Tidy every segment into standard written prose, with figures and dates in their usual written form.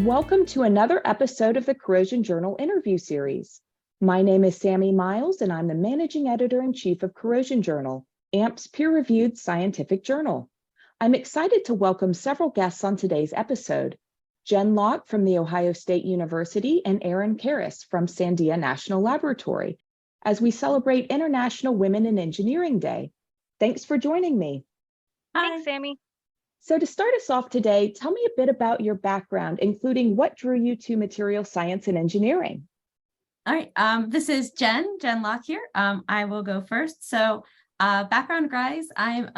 Welcome to another episode of the Corrosion Journal interview series. My name is Sammy Miles, and I'm the Managing Editor-in-Chief of Corrosion Journal, AMP's peer-reviewed scientific journal. I'm excited to welcome several guests on today's episode. Jen Locke from The Ohio State University and Erin Karasz from Sandia National Laboratory, as we celebrate International Women in Engineering Day. Thanks for joining me. Thanks, Sammy. So to start us off today, tell me a bit about your background, including what drew you to material science and engineering. All right, this is Jen Locke here. I will go first. So background, guys, I'm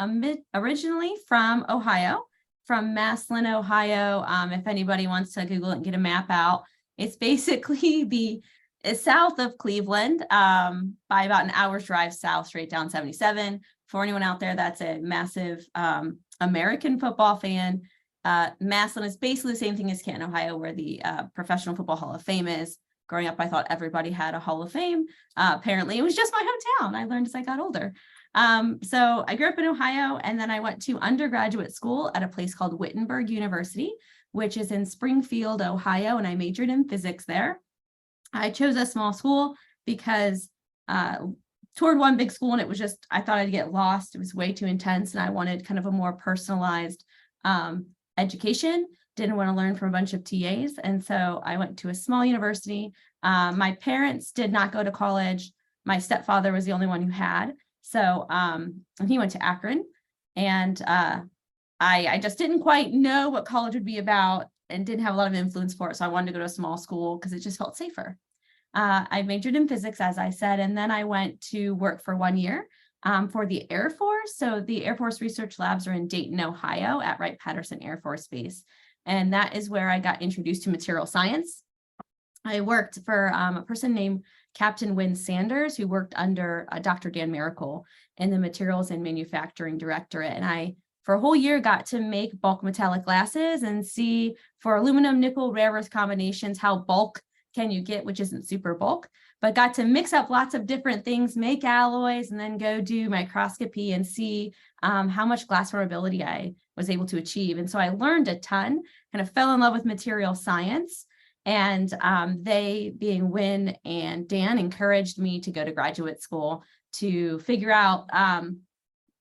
originally from Ohio, from Massillon, Ohio. If anybody wants to Google it and get a map out, it's basically it's south of Cleveland, by about an hour's drive south, straight down 77. For anyone out there that's a massive American football fan, Massillon is basically the same thing as Canton, Ohio, where the Professional Football Hall of Fame is. Growing up, I thought everybody had a Hall of Fame. Apparently, it was just my hometown. I learned as I got older. So I grew up in Ohio, and then I went to undergraduate school at a place called Wittenberg University, which is in Springfield, Ohio, and I majored in physics there. I chose a small school because toured one big school, and it was just, I thought I'd get lost. It was way too intense, and I wanted kind of a more personalized education. Didn't want to learn from a bunch of TAs. And so I went to a small university. My parents did not go to college. My stepfather was the only one who had. So and he went to Akron. And I just didn't quite know what college would be about and didn't have a lot of influence for it. So I wanted to go to a small school because it just felt safer. I majored in physics, as I said, and then I went to work for 1 year for the Air Force. So the Air Force Research Labs are in Dayton, Ohio at Wright-Patterson Air Force Base. And that is where I got introduced to material science. I worked for a person named Captain Wynn Sanders, who worked under Dr. Dan Miracle in the Materials and Manufacturing Directorate. And I, for a whole year, got to make bulk metallic glasses and see for aluminum, nickel, rare earth combinations, how bulk can you get, which isn't super bulk, but got to mix up lots of different things, make alloys, and then go do microscopy and see how much glass formability I was able to achieve. And so I learned a ton, kind of fell in love with material science. And they, being Wynn and Dan, encouraged me to go to graduate school to figure out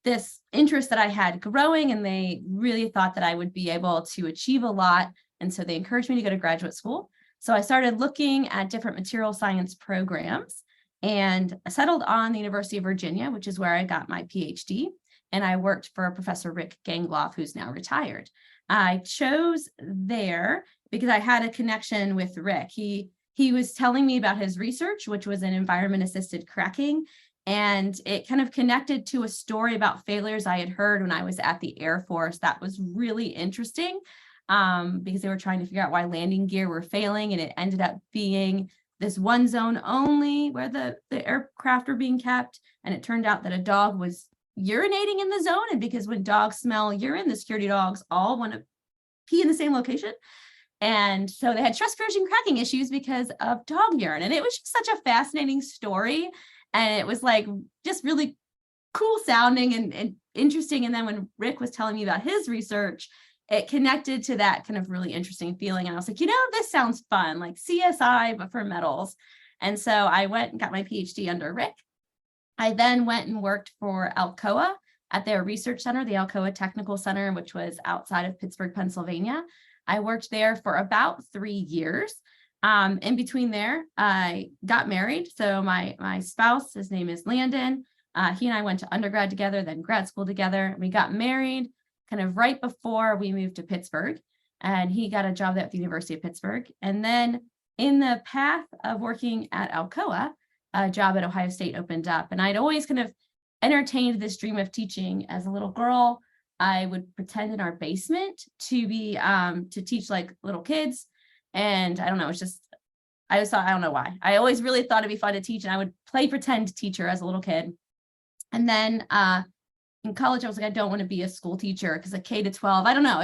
this interest that I had growing. And they really thought that I would be able to achieve a lot. And so they encouraged me to go to graduate school. So I started looking at different material science programs and I settled on the University of Virginia, which is where I got my PhD. And I worked for Professor Rick Gangloff, who's now retired. I chose there because I had a connection with Rick. He was telling me about his research, which was in environment-assisted cracking. And it kind of connected to a story about failures I had heard when I was at the Air Force. That was really interesting because they were trying to figure out why landing gear were failing. And it ended up being this one zone only where the aircraft were being kept. And it turned out that a dog was urinating in the zone. And because when dogs smell urine, the security dogs all want to pee in the same location. And so they had stress corrosion cracking issues because of dog urine. And it was just such a fascinating story. And it was like just really cool sounding and interesting. And then when Rick was telling me about his research, it connected to that kind of really interesting feeling. And I was like, this sounds fun, like CSI, but for metals. And so I went and got my PhD under Rick. I then went and worked for Alcoa at their research center, the Alcoa Technical Center, which was outside of Pittsburgh, Pennsylvania. I worked there for about 3 years. In between there, I got married. So my spouse, his name is Landon. He and I went to undergrad together, then grad school together. We got married kind of right before we moved to Pittsburgh. And he got a job there at the University of Pittsburgh. And then in the path of working at Alcoa, a job at Ohio State opened up. And I'd always kind of entertained this dream of teaching. As a little girl, I would pretend in our basement to be to teach like little kids. And I don't know, I just thought, I don't know why. I always really thought it'd be fun to teach, and I would play pretend teacher as a little kid. And then in college, I was like, I don't want to be a school teacher because a K to 12, I don't know,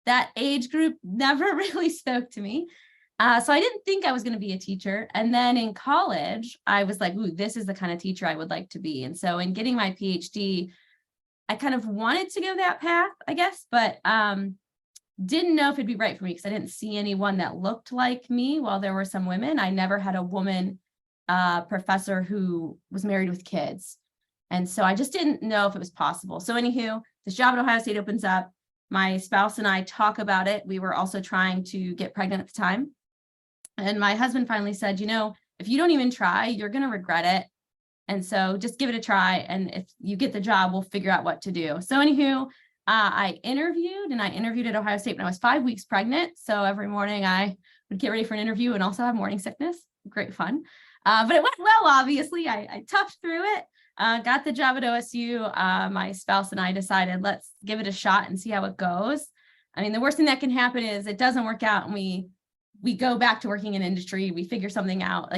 that age group never really spoke to me. So I didn't think I was going to be a teacher. And then in college, I was like, ooh, this is the kind of teacher I would like to be. And so in getting my PhD, I kind of wanted to go that path, I guess, but didn't know if it'd be right for me because I didn't see anyone that looked like me. While there were some women, I never had a woman professor who was married with kids. And so I just didn't know if it was possible. So anywho, this job at Ohio State opens up. My spouse and I talk about it. We were also trying to get pregnant at the time. And my husband finally said, if you don't even try, you're going to regret it. And so just give it a try. And if you get the job, we'll figure out what to do. So anywho, I interviewed at Ohio State when I was 5 weeks pregnant. So every morning I would get ready for an interview and also have morning sickness. Great fun. But it went well, obviously. I toughed through it, got the job at OSU. My spouse and I decided, let's give it a shot and see how it goes. I mean, the worst thing that can happen is it doesn't work out and we go back to working in industry. We figure something out,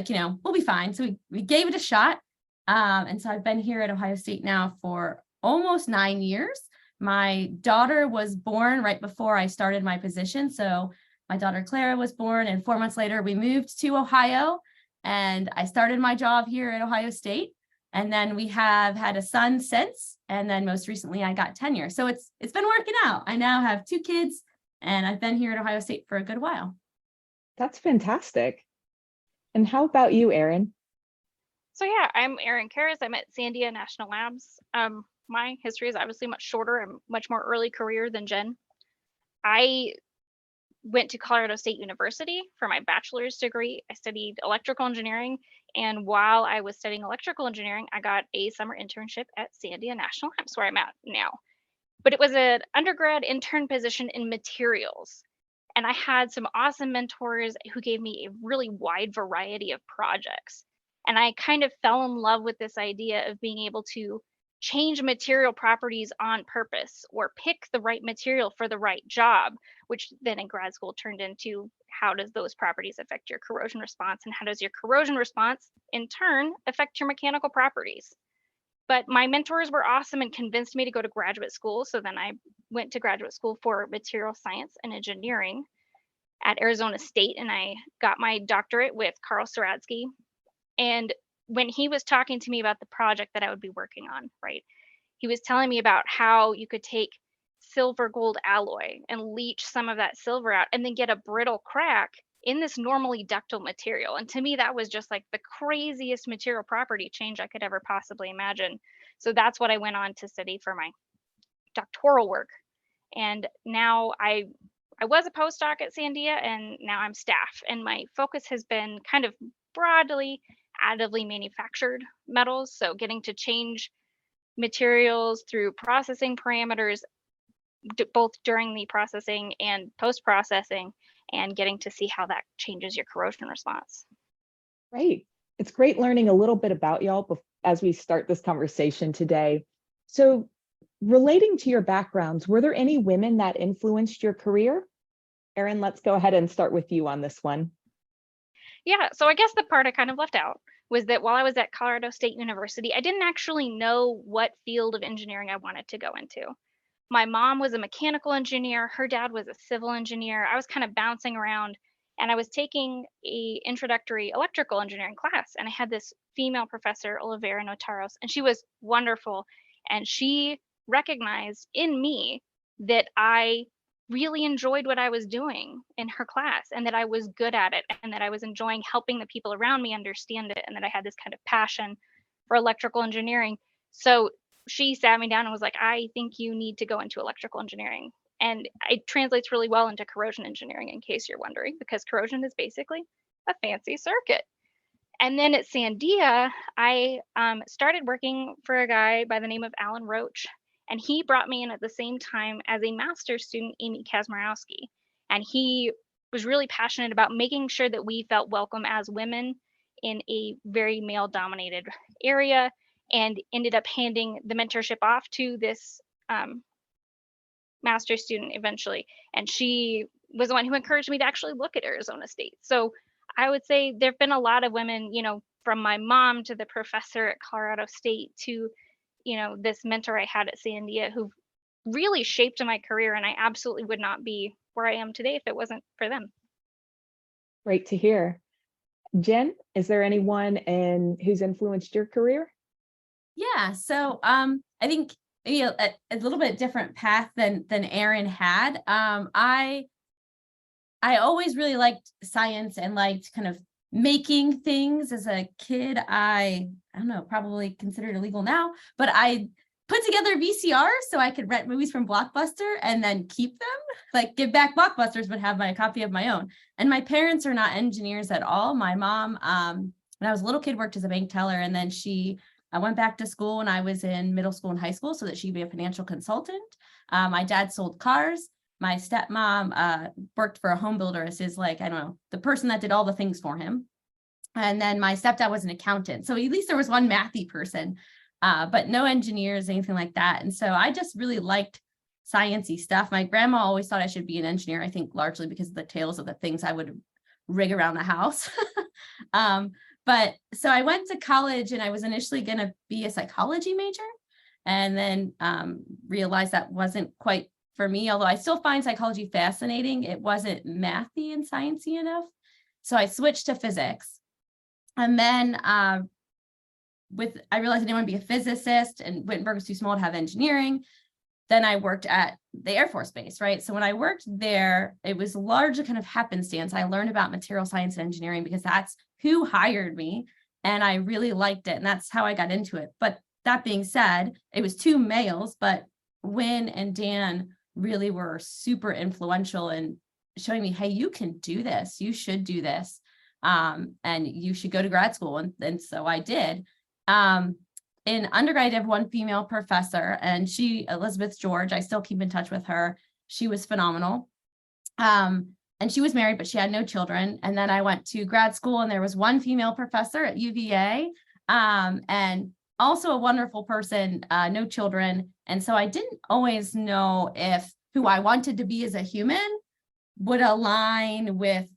we'll be fine. So we gave it a shot. And so I've been here at Ohio State now for almost 9 years. My daughter was born right before I started my position. So my daughter Clara was born, and 4 months later we moved to Ohio and I started my job here at Ohio State. And then we have had a son since, and then most recently I got tenure. So it's been working out. I now have 2 kids and I've been here at Ohio State for a good while. That's fantastic. And how about you, Erin? So yeah, I'm Erin Karasz. I'm at Sandia National Labs. My history is obviously much shorter and much more early career than Jen. I went to Colorado State University for my bachelor's degree. I studied electrical engineering, and while I was studying electrical engineering, I got a summer internship at Sandia National Labs, where I'm at now. But it was an undergrad intern position in materials. And I had some awesome mentors who gave me a really wide variety of projects. And I kind of fell in love with this idea of being able to change material properties on purpose or pick the right material for the right job, which then in grad school turned into how does those properties affect your corrosion response, and how does your corrosion response in turn affect your mechanical properties. But my mentors were awesome and convinced me to go to graduate school. So then I went to graduate school for material science and engineering at Arizona State, and I got my doctorate with Carl Saradsky. And when he was talking to me about the project that I would be working on, right, he was telling me about how you could take silver gold alloy and leach some of that silver out and then get a brittle crack in this normally ductile material. And to me, that was just like the craziest material property change I could ever possibly imagine. So that's what I went on to study for my doctoral work. And now I was a postdoc at Sandia, and now I'm staff. And my focus has been kind of broadly additively manufactured metals. So getting to change materials through processing parameters, both during the processing and post-processing, and getting to see how that changes your corrosion response. Great. It's great learning a little bit about y'all as we start this conversation today. So relating to your backgrounds, were there any women that influenced your career? Erin, let's go ahead and start with you on this one. Yeah, so I guess the part I kind of left out was that while I was at Colorado State University, I didn't actually know what field of engineering I wanted to go into. My mom was a mechanical engineer, her dad was a civil engineer. I was kind of bouncing around, and I was taking a introductory electrical engineering class, and I had this female professor, Olivera Notaros, and she was wonderful, and she recognized in me that I really enjoyed what I was doing in her class, and that I was good at it, and that I was enjoying helping the people around me understand it, and that I had this kind of passion for electrical engineering. So she sat me down and was like, I think you need to go into electrical engineering. And it translates really well into corrosion engineering, in case you're wondering, because corrosion is basically a fancy circuit. And then at Sandia, I started working for a guy by the name of Alan Roach. And he brought me in at the same time as a master's student, Amy Kazmarowski. And he was really passionate about making sure that we felt welcome as women in a very male-dominated area, and ended up handing the mentorship off to this master's student eventually. And she was the one who encouraged me to actually look at Arizona State. So I would say there've been a lot of women, from my mom to the professor at Colorado State to, this mentor I had at Sandia, who really shaped my career. And I absolutely would not be where I am today if it wasn't for them. Great to hear. Jen, is there anyone who's influenced your career? Yeah, so I think maybe a little bit different path than Erin had. I always really liked science and liked kind of making things as a kid. I don't know, probably considered illegal now, but I put together VCRs so I could rent movies from Blockbuster and then keep them, like give back Blockbusters, but have a copy of my own. And my parents are not engineers at all. My mom, when I was a little kid, worked as a bank teller, and then I went back to school when I was in middle school and high school so that she'd be a financial consultant. My dad sold cars. My stepmom worked for a home builder as his, like, I don't know, the person that did all the things for him. And then my stepdad was an accountant. So at least there was one mathy person, but no engineers, anything like that. And so I just really liked sciencey stuff. My grandma always thought I should be an engineer, I think largely because of the tales of the things I would rig around the house. But so I went to college and I was initially going to be a psychology major, and then realized that wasn't quite for me, although I still find psychology fascinating. It wasn't mathy and sciencey enough. So I switched to physics. And then I realized I didn't want to be a physicist, and Wittenberg was too small to have engineering. Then I worked at the Air Force Base, right? So when I worked there, it was largely kind of happenstance. I learned about material science and engineering because that's who hired me, and I really liked it. And that's how I got into it. But that being said, it was two males, but Win and Dan really were super influential in showing me, hey, you can do this. You should do this. And you should go to grad school. And so I did. In undergrad, I have one female professor, and Elizabeth George, I still keep in touch with her. She was phenomenal. And she was married, but she had no children. And then I went to grad school, and there was one female professor at UVA, and also a wonderful person, no children. And so I didn't always know if who I wanted to be as a human would align with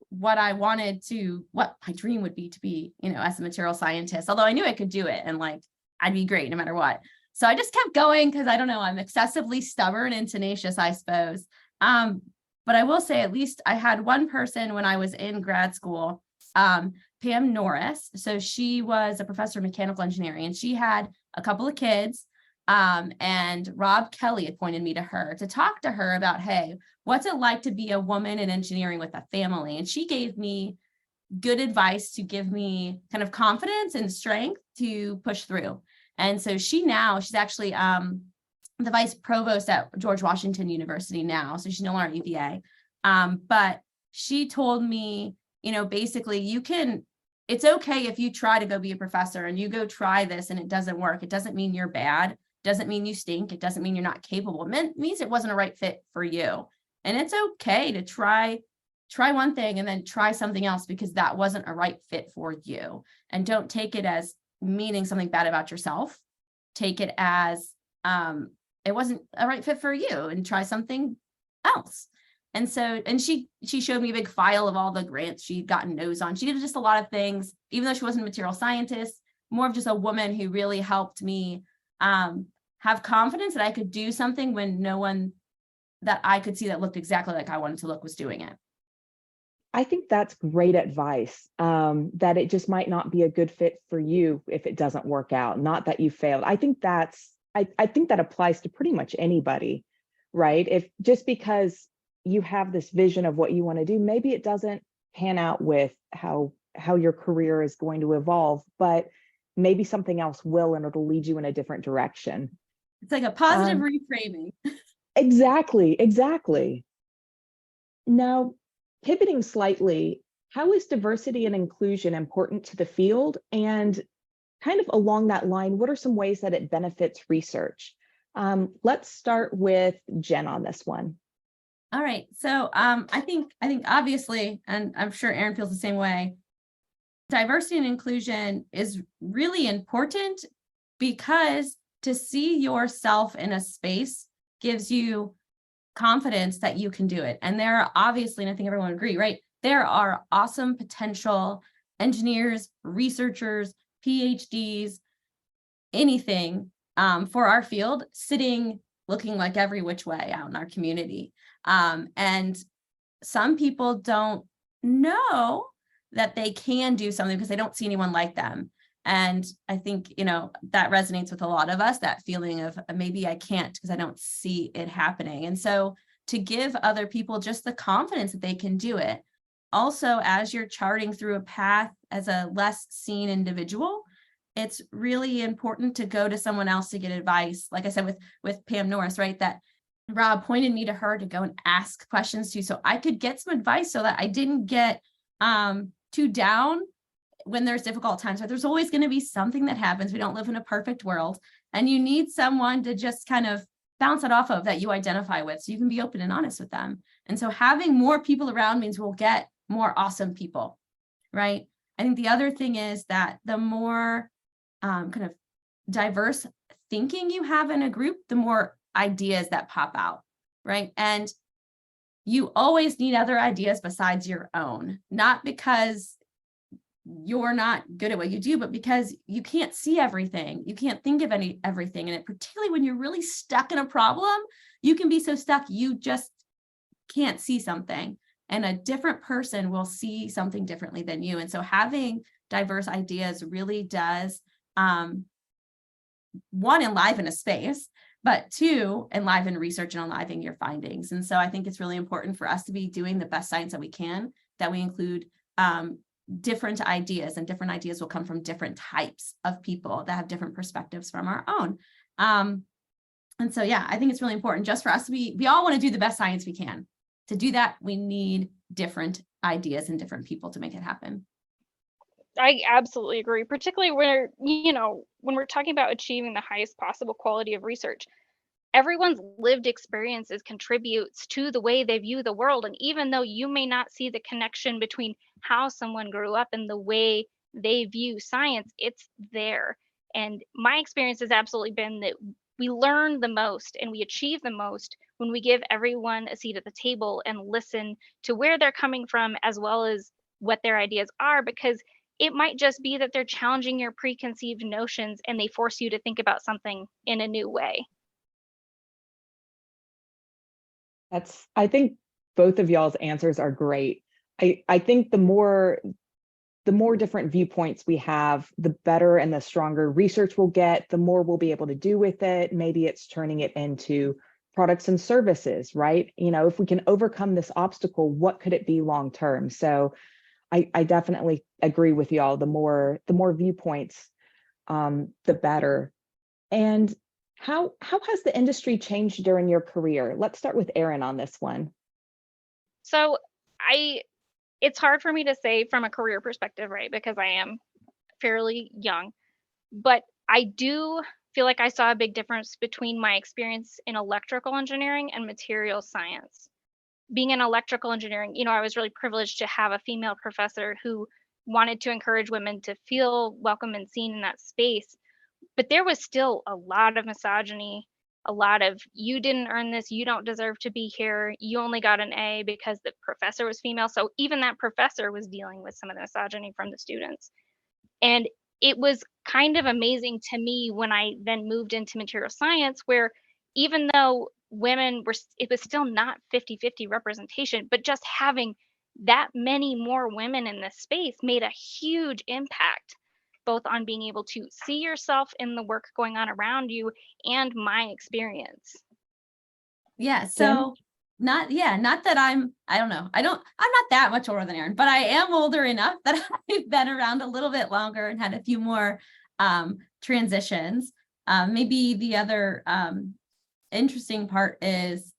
what my dream would be to be, as a material scientist, although I knew I could do it and like, I'd be great no matter what. So I just kept going because I don't know, I'm excessively stubborn and tenacious, I suppose. But I will say, at least I had one person when I was in grad school, Pam Norris. So she was a professor of mechanical engineering, and she had a couple of kids. And Rob Kelly appointed me to her to talk to her about, hey, what's it like to be a woman in engineering with a family? And she gave me good advice to give me kind of confidence and strength to push through. And so she's actually the vice provost at George Washington University now. So she's no longer at UVA. But she told me, basically it's okay if you try to go be a professor and you go try this and it doesn't work. It doesn't mean you're bad. Doesn't mean you stink. It doesn't mean you're not capable. It means it wasn't a right fit for you. And it's okay to try one thing and then try something else because that wasn't a right fit for you. And don't take it as meaning something bad about yourself. Take it as it wasn't a right fit for you, and try something else. And so, and she showed me a big file of all the grants she'd gotten no's on. She did just a lot of things, even though she wasn't a material scientist, more of just a woman who really helped me have confidence that I could do something when no one that I could see that looked exactly like I wanted to look was doing it. I think that's great advice, that it just might not be a good fit for you if it doesn't work out, not that you failed. I think that applies to pretty much anybody, right? If just because you have this vision of what you want to do, maybe it doesn't pan out with how your career is going to evolve, but maybe something else will, and it'll lead you in a different direction. It's like a positive reframing. Exactly. Now, pivoting slightly, how is diversity and inclusion important to the field? And kind of along that line, what are some ways that it benefits research? Let's start with Jen on this one. All right. So I think obviously, and I'm sure Erin feels the same way, diversity and inclusion is really important because to see yourself in a space gives you confidence that you can do it. And there are obviously, and I think everyone would agree, right? There are awesome potential engineers, researchers, PhDs, anything for our field sitting, looking like every which way out in our community. And some people don't know that they can do something because they don't see anyone like them. And I think, that resonates with a lot of us, that feeling of maybe I can't because I don't see it happening. And so to give other people just the confidence that they can do it. Also, as you're charting through a path as a less seen individual, it's really important to go to someone else to get advice. Like I said, with Pam Norris, right? That Rob pointed me to her to go and ask questions to, so I could get some advice so that I didn't get too down when there's difficult times. But there's always going to be something that happens. We don't live in a perfect world, and you need someone to just kind of bounce it off of that you identify with, so you can be open and honest with them. And so having more people around means we'll get more awesome people, right? I think the other thing is that the more kind of diverse thinking you have in a group, the more ideas that pop out, right? And you always need other ideas besides your own, not because you're not good at what you do, but because you can't see everything. You can't think of everything. And particularly when you're really stuck in a problem, you can be so stuck, you just can't see something. And a different person will see something differently than you. And so having diverse ideas really does, one, enliven a space, but two, enliven research and enliven your findings. And so I think it's really important for us to be doing the best science that we can, that we include different ideas, and different ideas will come from different types of people that have different perspectives from our own. And so, yeah, I think it's really important just for us to we all want to do the best science we can. To do that, we need different ideas and different people to make it happen. I absolutely agree, particularly where, when we're talking about achieving the highest possible quality of research. Everyone's lived experiences contributes to the way they view the world. And even though you may not see the connection between how someone grew up and the way they view science, it's there. And my experience has absolutely been that we learn the most and we achieve the most when we give everyone a seat at the table and listen to where they're coming from, as well as what their ideas are, because it might just be that they're challenging your preconceived notions and they force you to think about something in a new way. I think both of y'all's answers are great. I think the more different viewpoints we have, the better and the stronger research we'll get, the more we'll be able to do with it. Maybe it's turning it into products and services, right? If we can overcome this obstacle, what could it be long term? So I definitely agree with y'all. The more viewpoints, the better. And how has the industry changed during your career? Let's start with Erin on this one. So it's hard for me to say from a career perspective, right? Because I am fairly young, but I do feel like I saw a big difference between my experience in electrical engineering and material science. Being in electrical engineering, I was really privileged to have a female professor who wanted to encourage women to feel welcome and seen in that space. But there was still a lot of misogyny, a lot of, you didn't earn this, you don't deserve to be here, you only got an A because the professor was female. So even that professor was dealing with some of the misogyny from the students. And it was kind of amazing to me when I then moved into material science, where even though it was still not 50-50 representation, but just having that many more women in this space made a huge impact, both on being able to see yourself in the work going on around you and my experience. Yeah. So not that I'm not that much older than Erin, but I am older enough that I've been around a little bit longer and had a few more transitions. Maybe the other interesting part is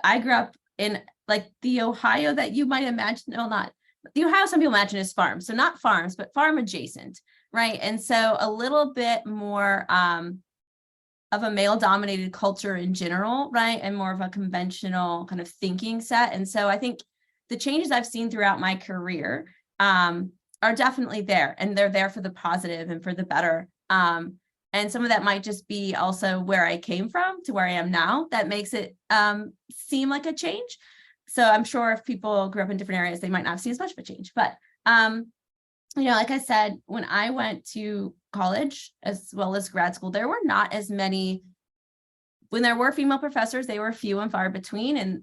I grew up in like the Ohio that you might imagine, not the Ohio some people imagine is farms. So not farms, but farm adjacent, right? And so a little bit more of a male dominated culture in general, right? And more of a conventional kind of thinking set. And so I think the changes I've seen throughout my career are definitely there, and they're there for the positive and for the better. And some of that might just be also where I came from to where I am now. That makes it seem like a change. So I'm sure if people grew up in different areas, they might not see as much of a change. But, like I said, when I went to college as well as grad school, there were not as many. When there were female professors, they were few and far between. And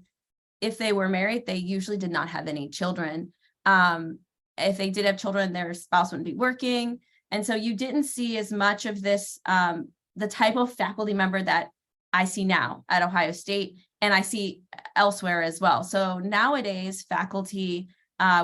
if they were married, they usually did not have any children. If they did have children, their spouse wouldn't be working. And so you didn't see as much of this, the type of faculty member that I see now at Ohio State, and I see elsewhere as well. So nowadays, faculty,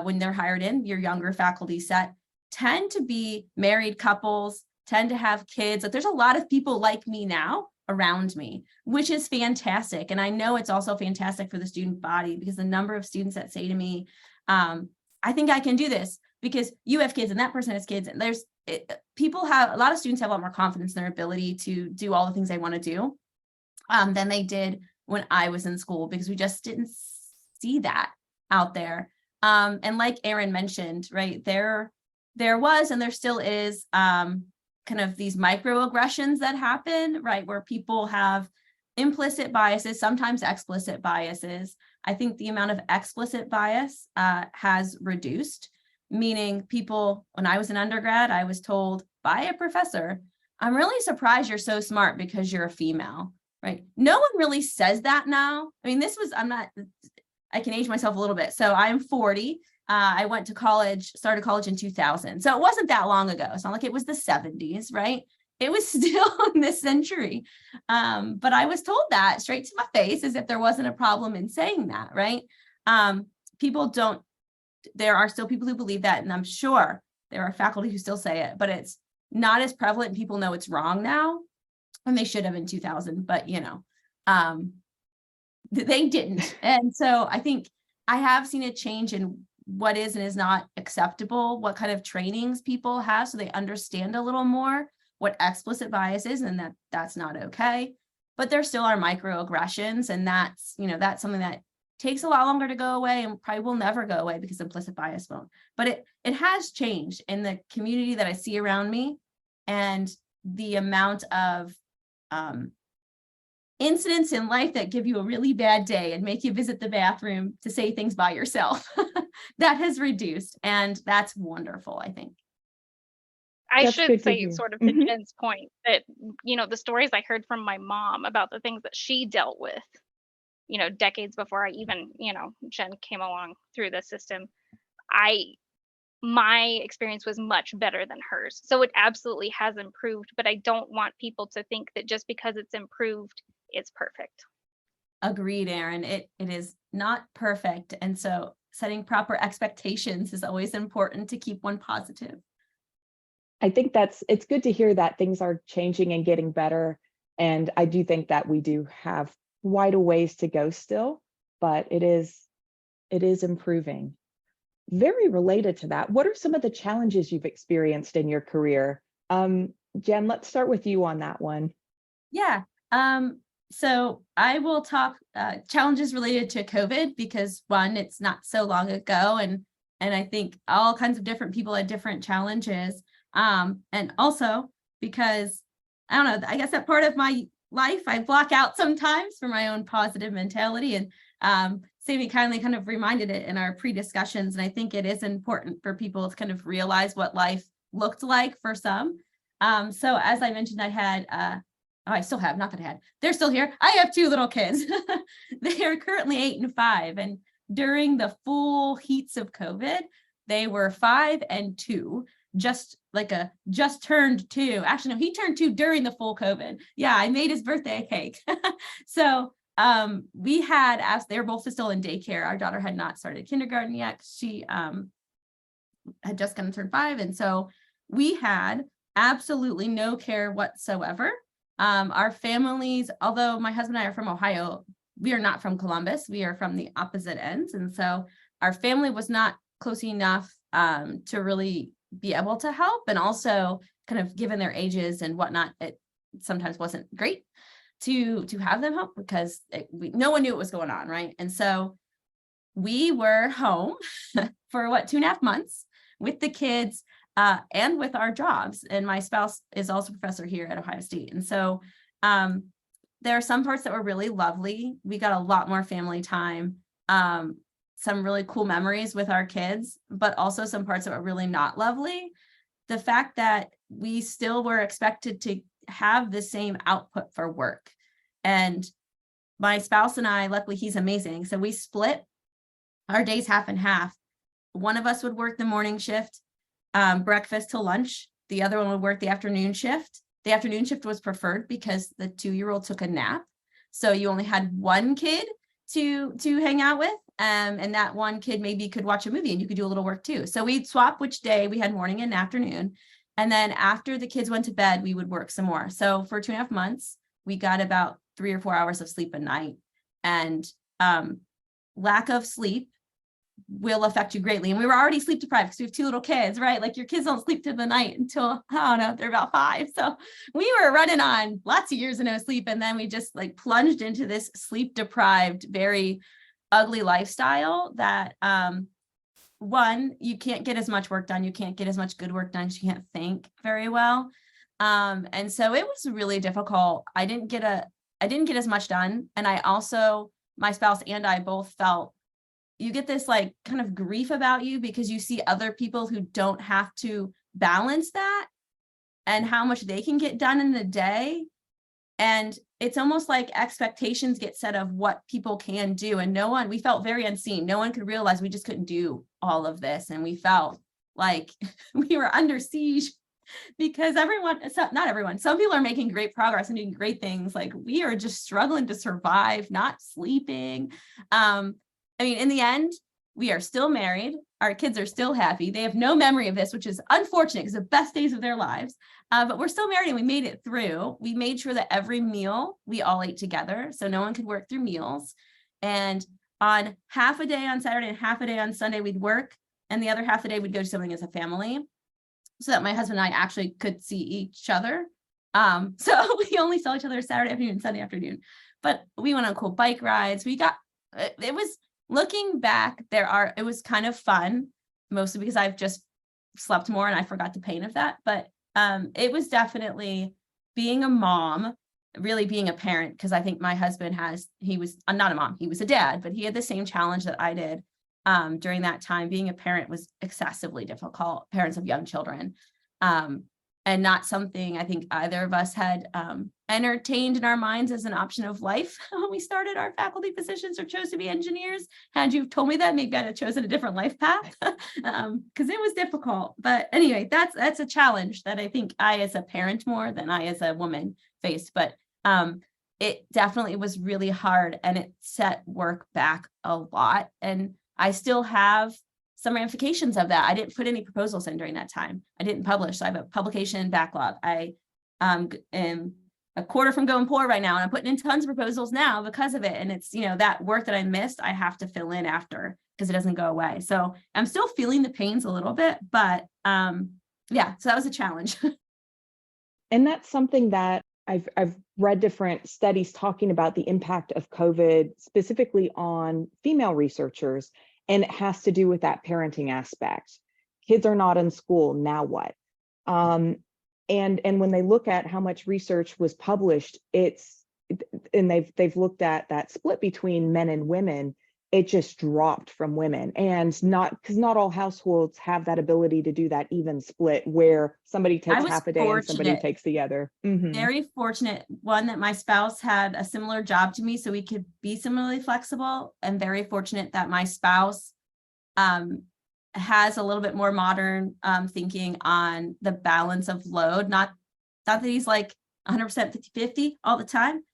when they're hired in, your younger faculty set, tend to be married couples, tend to have kids. Like, there's a lot of people like me now around me, which is fantastic. And I know it's also fantastic for the student body, because the number of students that say to me, I think I can do this because you have kids and that person has kids. And a lot of students have a lot more confidence in their ability to do all the things they want to do than they did when I was in school, because we just didn't see that out there. And like Erin mentioned, right, there was, and there still is, kind of these microaggressions that happen, right, where people have implicit biases, sometimes explicit biases. I think the amount of explicit bias has reduced, meaning people, when I was an undergrad, I was told by a professor, I'm really surprised you're so smart because you're a female, right? No one really says that now. I mean, I can age myself a little bit. So I'm 40. I went to college, started college in 2000. So it wasn't that long ago. It's not like it was the 70s, right? It was still in this century. But I was told that straight to my face, as if there wasn't a problem in saying that, right? There are still people who believe that, and I'm sure there are faculty who still say it, but it's not as prevalent. People know it's wrong now, and they should have in 2000, but they didn't. And so I think I have seen a change in what is and is not acceptable, what kind of trainings people have, so they understand a little more what explicit bias is, and that's not okay. But there still are microaggressions, and that's something that takes a lot longer to go away and probably will never go away because implicit bias won't. But it has changed in the community that I see around me, and the amount of incidents in life that give you a really bad day and make you visit the bathroom to say things by yourself, that has reduced, and that's wonderful, I think. I That's should good to say, hear. sort of to Jen's point, that, the stories I heard from my mom about the things that she dealt with, decades before I even, Jen came along through the system, my experience was much better than hers. So it absolutely has improved, but I don't want people to think that just because it's improved, it's perfect. Agreed, Erin. It is not perfect. And so setting proper expectations is always important to keep one positive. I think it's good to hear that things are changing and getting better. And I do think that we do have quite a ways to go still, but it is improving. Very related to that, what are some of the challenges you've experienced in your career? Jen, let's start with you on that one. Yeah. So I will talk challenges related to COVID, because one, it's not so long ago, and I think all kinds of different people had different challenges. And also because, I don't know, I guess that part of my life I block out sometimes for my own positive mentality, and Sammy kindly kind of reminded it in our pre-discussions. And I think it is important for people to kind of realize what life looked like for some. So as I mentioned, I had, I still have, not that I had, they're still here. I have 2 little kids. They are currently 8 and 5. And during the full heats of COVID, they were 5 and 2. Just turned 2. Actually, no, he turned 2 during the full COVID. Yeah, I made his birthday cake. So we had asked, they were both still in daycare. Our daughter had not started kindergarten yet. She had just kind of turned 5. And so we had absolutely no care whatsoever. Our families, although my husband and I are from Ohio, we are not from Columbus. We are from the opposite ends. And so our family was not close enough to really be able to help. And also kind of given their ages and whatnot, it sometimes wasn't great to have them help, because no one knew what was going on, right? And so we were home for 2.5 months with the kids and with our jobs. And my spouse is also a professor here at Ohio State. And so there are some parts that were really lovely. We got a lot more family time, some really cool memories with our kids, but also some parts that were really not lovely. The fact that we still were expected to have the same output for work. And my spouse and I, luckily he's amazing, so we split our days half and half. One of us would work the morning shift, breakfast to lunch. The other one would work the afternoon shift. The afternoon shift was preferred because the 2-year-old took a nap. So you only had one kid to hang out with. And that one kid maybe could watch a movie and you could do a little work too. So we'd swap which day we had morning and afternoon. And then after the kids went to bed, we would work some more. So for 2.5 months, we got about 3 or 4 hours of sleep a night. And lack of sleep will affect you greatly. And we were already sleep deprived because we have 2 little kids, right? Like your kids don't sleep through the night until, I don't know, they're about 5. So we were running on lots of years of no sleep. And then we just like plunged into this sleep deprived, very ugly lifestyle that, one, you can't get as much work done. You can't get as much good work done because you can't think very well. And so it was really difficult. I didn't get as much done. And I also, my spouse and I both felt you get this like kind of grief about you because you see other people who don't have to balance that and how much they can get done in the day. And it's almost like expectations get set of what people can do. And we felt very unseen. No one could realize we just couldn't do all of this. And we felt like we were under siege because not everyone, some people are making great progress and doing great things. Like we are just struggling to survive, not sleeping. I mean, in the end, we are still married. Our kids are still happy. They have no memory of this, which is unfortunate because the best days of their lives. But we're still married and we made it through. We made sure that every meal we all ate together. So no one could work through meals. And on half a day on Saturday and half a day on Sunday, we'd work. And the other half of the day, we'd go do something as a family so that my husband and I actually could see each other. So we only saw each other Saturday afternoon and Sunday afternoon. But we went on cool bike rides. It was, looking back, it was kind of fun, mostly because I've just slept more and I forgot the pain of that. But it was definitely being a mom, really being a parent, because I think my husband he was not a mom, he was a dad, but he had the same challenge that I did during that time. Being a parent was excessively difficult, parents of young children, and not something I think either of us had entertained in our minds as an option of life when we started our faculty positions or chose to be engineers. Had you told me that, maybe I'd have chosen a different life path because it was difficult. But anyway, that's a challenge that I think I as a parent more than I as a woman faced. But it definitely was really hard and it set work back a lot. And I still have some ramifications of that. I didn't put any proposals in during that time. I didn't publish. So I have a publication backlog. I am a quarter from going poor right now, and I'm putting in tons of proposals now because of it. And it's, that work that I missed, I have to fill in after because it doesn't go away. So I'm still feeling the pains a little bit, but yeah, so that was a challenge. And that's something that I've read different studies talking about the impact of COVID specifically on female researchers. And it has to do with that parenting aspect. Kids are not in school, now what? And when they look at how much research was published, and they've looked at that split between men and women, it just dropped from women. And because not all households have that ability to do that even split where somebody takes half a day and somebody takes the other. Mm-hmm. Very fortunate, one, that my spouse had a similar job to me so we could be similarly flexible, and very fortunate that my spouse has a little bit more modern thinking on the balance of load. Not that he's like 100% 50-50 all the time,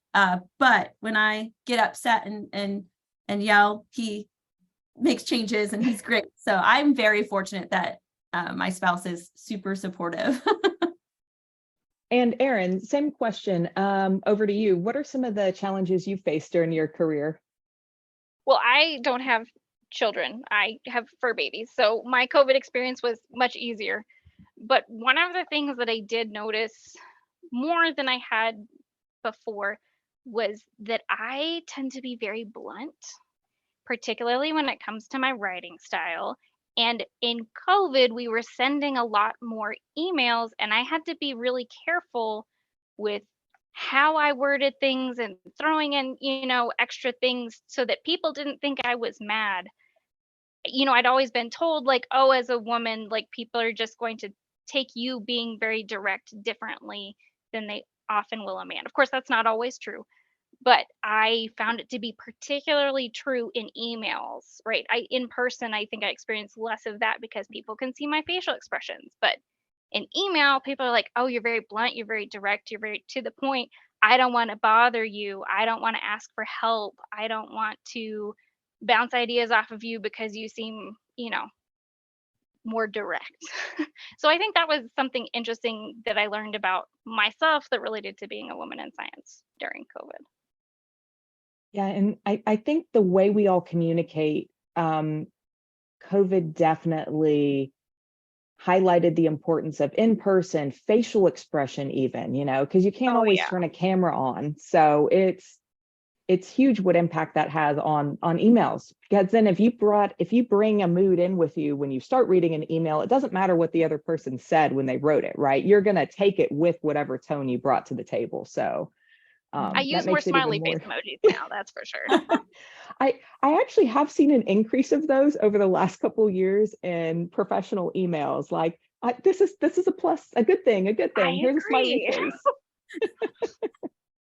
but when I get upset and yell, he makes changes and he's great. So I'm very fortunate that my spouse is super supportive. And Erin, same question, over to you. What are some of the challenges you faced during your career? Well, I don't have children. I have fur babies. So my COVID experience was much easier. But one of the things that I did notice more than I had before was that I tend to be very blunt, particularly when it comes to my writing style. And in COVID, we were sending a lot more emails, and I had to be really careful with how I worded things and throwing in, extra things so that people didn't think I was mad. I'd always been told, like, oh, as a woman, like, people are just going to take you being very direct differently than they often will a man. Of course, that's not always true. But I found it to be particularly true in emails, right? In person, I think I experienced less of that because people can see my facial expressions. But In email, people are like, oh, you're very blunt, you're very direct, you're very to the point. I don't want to bother you. I don't want to ask for help. I don't want to bounce ideas off of you because you seem, more direct. So I think that was something interesting that I learned about myself that related to being a woman in science during COVID. Yeah, and I think the way we all communicate, COVID definitely highlighted the importance of in-person facial expression even, because you can't Oh always yeah. turn a camera on. So it's huge what impact that has on emails. Because then if you bring a mood in with you when you start reading an email, it doesn't matter what the other person said when they wrote it, right? You're going to take it with whatever tone you brought to the table. So I use that more makes it even smiley face more. emojis now, that's for sure. I actually have seen an increase of those over the last couple of years in professional emails. Like, this is a plus, a good thing, a good I thing. Here's a smiley agree. face.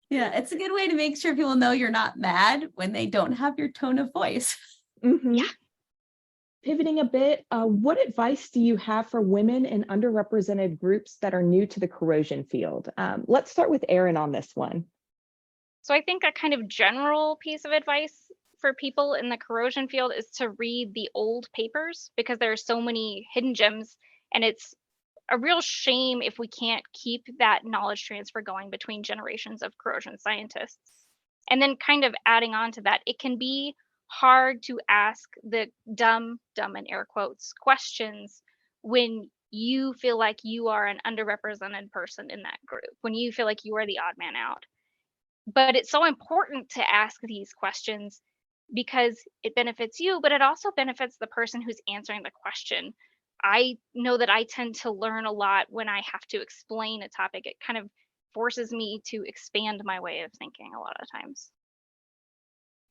Yeah, it's a good way to make sure people know you're not mad when they don't have your tone of voice. Mhm. Yeah. Pivoting a bit, what advice do you have for women in underrepresented groups that are new to the corrosion field? Let's start with Erin on this one. So I think a kind of general piece of advice for people in the corrosion field is to read the old papers because there are so many hidden gems, and it's a real shame if we can't keep that knowledge transfer going between generations of corrosion scientists. And then kind of adding on to that, it can be hard to ask the dumb in air quotes questions when you feel like you are an underrepresented person in that group, when you feel like you are the odd man out. But it's so important to ask these questions because it benefits you, but it also benefits the person who's answering the question. I know that I tend to learn a lot when I have to explain a topic. It kind of forces me to expand my way of thinking a lot of times.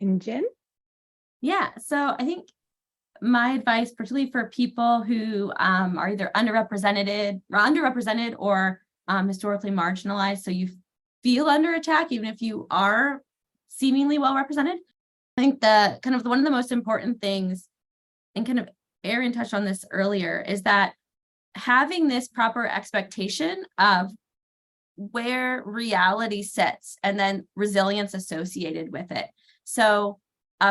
And Jen? Yeah, so I think my advice, particularly for people who are either underrepresented or historically marginalized, so you feel under attack, even if you are seemingly well represented. I think one of the most important things, and kind of Erin touched on this earlier, is that having this proper expectation of where reality sits and then resilience associated with it. So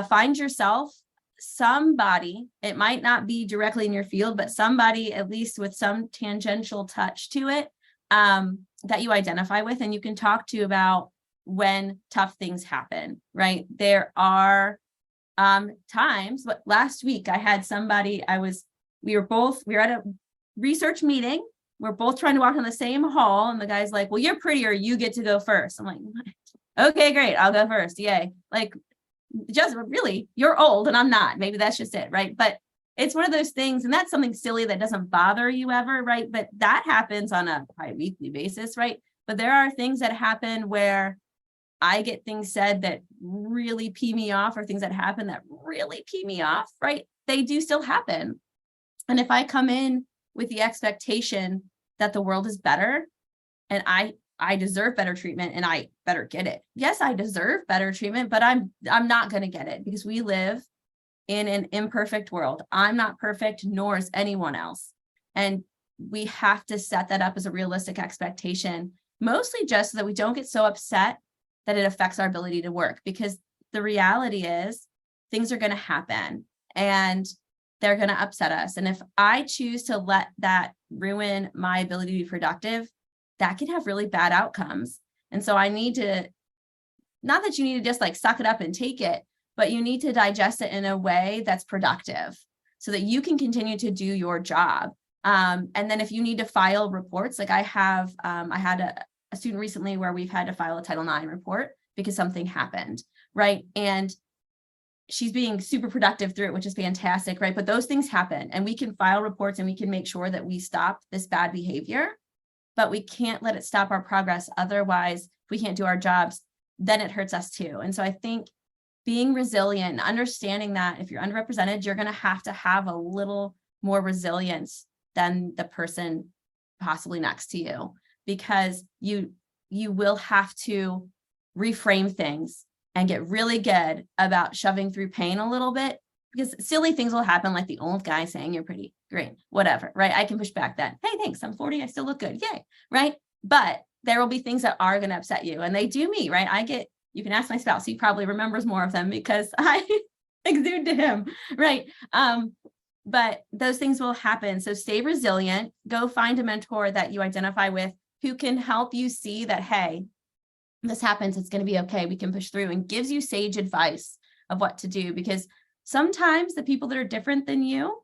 find yourself somebody, it might not be directly in your field, but somebody at least with some tangential touch to it that you identify with and you can talk to about when tough things happen, right? There are times, but last week I had somebody, we were at a research meeting. We're both trying to walk in the same hall. And the guy's like, well, you're prettier. You get to go first. I'm like, okay, great. I'll go first. Yay. Like, just really, you're old and I'm not. Maybe that's just it. Right. But it's one of those things. And that's something silly that doesn't bother you ever. Right. But that happens on a bi-weekly basis. Right. But there are things that happen where I get things said that really pee me off or things that happen that really pee me off. Right. They do still happen. And if I come in with the expectation that the world is better and I deserve better treatment and I better get it. Yes, I deserve better treatment, but I'm not going to get it because we live in an imperfect world. I'm not perfect, nor is anyone else. And we have to set that up as a realistic expectation, mostly just so that we don't get so upset that it affects our ability to work, because the reality is things are going to happen and they're going to upset us. And if I choose to let that ruin my ability to be productive, that can have really bad outcomes. And so I need to, not that you need to just like suck it up and take it, but you need to digest it in a way that's productive so that you can continue to do your job. And then if you need to file reports, like I had a student recently where we've had to file a Title IX report because something happened, right? And she's being super productive through it, which is fantastic, right? But those things happen and we can file reports and we can make sure that we stop this bad behavior, but we can't let it stop our progress. Otherwise, if we can't do our jobs, then it hurts us too. And so I think being resilient and understanding that if you're underrepresented, you're going to have a little more resilience than the person possibly next to you, because you will have to reframe things and get really good about shoving through pain a little bit because silly things will happen, like the old guy saying you're pretty, great, whatever, right? I can push back that, hey, thanks, I'm 40, I still look good, yay, right? But there will be things that are going to upset you, and they do me, right? You can ask my spouse, he probably remembers more of them because I exude to him, right? But those things will happen. So stay resilient, go find a mentor that you identify with who can help you see that, hey, this happens, it's going to be okay, we can push through, and gives you sage advice of what to do. Because sometimes the people that are different than you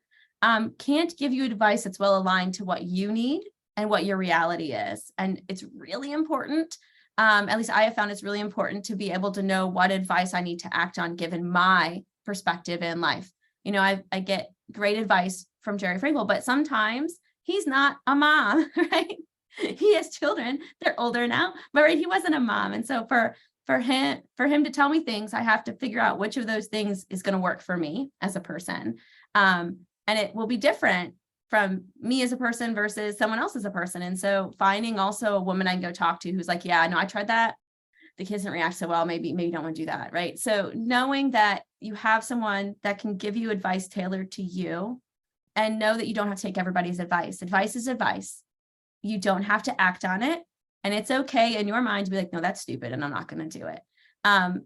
can't give you advice that's well aligned to what you need and what your reality is. And it's really important, at least I have found it's really important to be able to know what advice I need to act on given my perspective in life. You know, I get great advice from Jerry Frankel, but sometimes he's not a mom, right? He has children, they're older now, but right, he wasn't a mom. And so for him to tell me things, I have to figure out which of those things is going to work for me as a person. And it will be different from me as a person versus someone else as a person. And so finding also a woman I can go talk to who's like, yeah, no, I tried that, the kids didn't react so well, maybe you don't want to do that, right? So knowing that you have someone that can give you advice tailored to you, and know that you don't have to take everybody's advice. Advice is advice. You don't have to act on it. And it's okay in your mind to be like, no, that's stupid, and I'm not going to do it.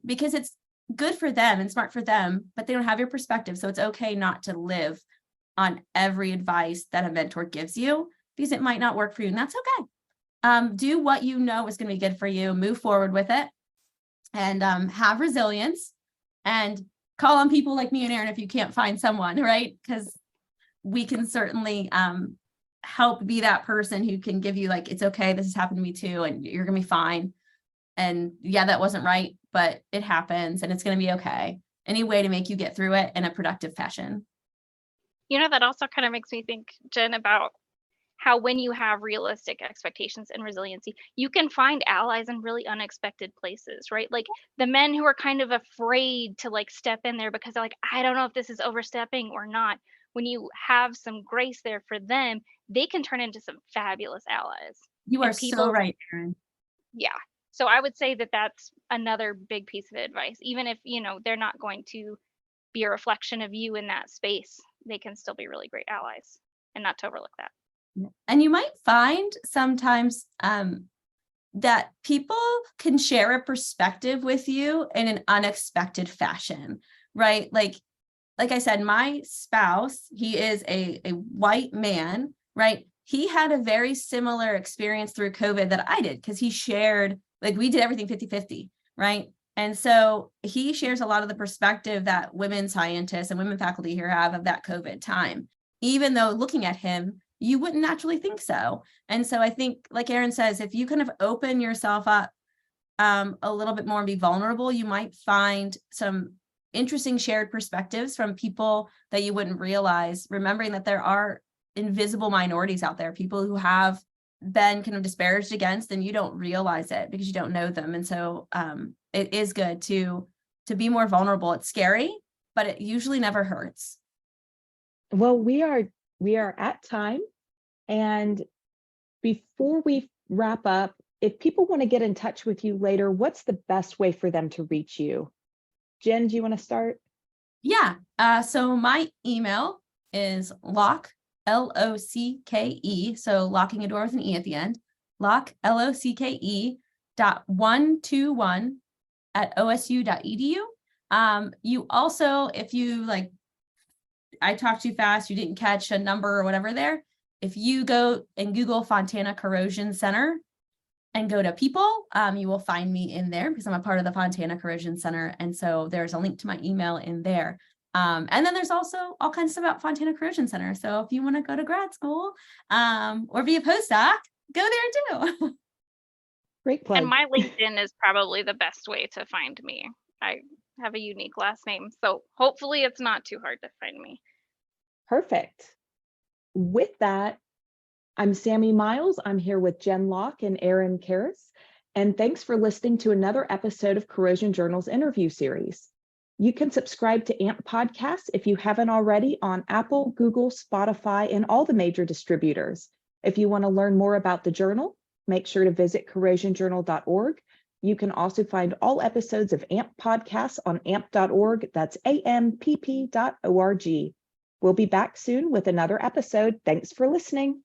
Because it's good for them and smart for them, but they don't have your perspective. So it's okay not to live on every advice that a mentor gives you, because it might not work for you, and that's okay. Do what you know is going to be good for you, move forward with it, and have resilience, and call on people like me and Erin if you can't find someone, right? Because we can certainly help be that person who can give you like, it's okay, this has happened to me too, and you're gonna be fine. And yeah, that wasn't right, but it happens and it's gonna be okay. Any way to make you get through it in a productive fashion. You know, that also kind of makes me think, Jen, about how when you have realistic expectations and resiliency, you can find allies in really unexpected places, right? Like the men who are kind of afraid to like step in there because they're like, I don't know if this is overstepping or not. When you have some grace there for them, they can turn into some fabulous allies. You are And so people, right, Erin. yeah. So I would say that that's another big piece of advice. Even if, you know, they're not going to be a reflection of you in that space, they can still be really great allies, and not to overlook that. And you might find sometimes that people can share a perspective with you in an unexpected fashion, right? Like I said, my spouse, he is a white man, right? He had a very similar experience through COVID that I did, because he shared, like we did everything 50-50, right? And so he shares a lot of the perspective that women scientists and women faculty here have of that COVID time, even though looking at him, you wouldn't naturally think so. And so I think, like Erin says, if you kind of open yourself up a little bit more and be vulnerable, you might find some interesting shared perspectives from people that you wouldn't realize, remembering that there are invisible minorities out there, people who have been kind of disparaged against, and you don't realize it because you don't know them. And so it is good to be more vulnerable. It's scary, but it usually never hurts. Well, we are at time. And before we wrap up, if people want to get in touch with you later, what's the best way for them to reach you? Jen, do you want to start? Yeah. So my email is Locke, L-O-C-K-E. So locking a door with an E at the end. Locke, L-O-C-K-E .121@osu.edu. You also, if you like, I talked too fast, you didn't catch a number or whatever there. If you go and Google Fontana Corrosion Center and go to people, you will find me in there because I'm a part of the Fontana Corrosion Center. And so there's a link to my email in there. And then there's also all kinds of stuff about Fontana Corrosion Center. So if you want to go to grad school or be a postdoc, go there too. Great plug. And my LinkedIn is probably the best way to find me. I have a unique last name, so hopefully it's not too hard to find me. Perfect. With that, I'm Sammy Miles. I'm here with Jen Locke and Erin Karasz. And thanks for listening to another episode of Corrosion Journal's interview series. You can subscribe to AMP Podcasts if you haven't already on Apple, Google, Spotify, and all the major distributors. If you want to learn more about the journal, make sure to visit corrosionjournal.org, You can also find all episodes of AMP podcasts on amp.org. That's ampp.org. We'll be back soon with another episode. Thanks for listening.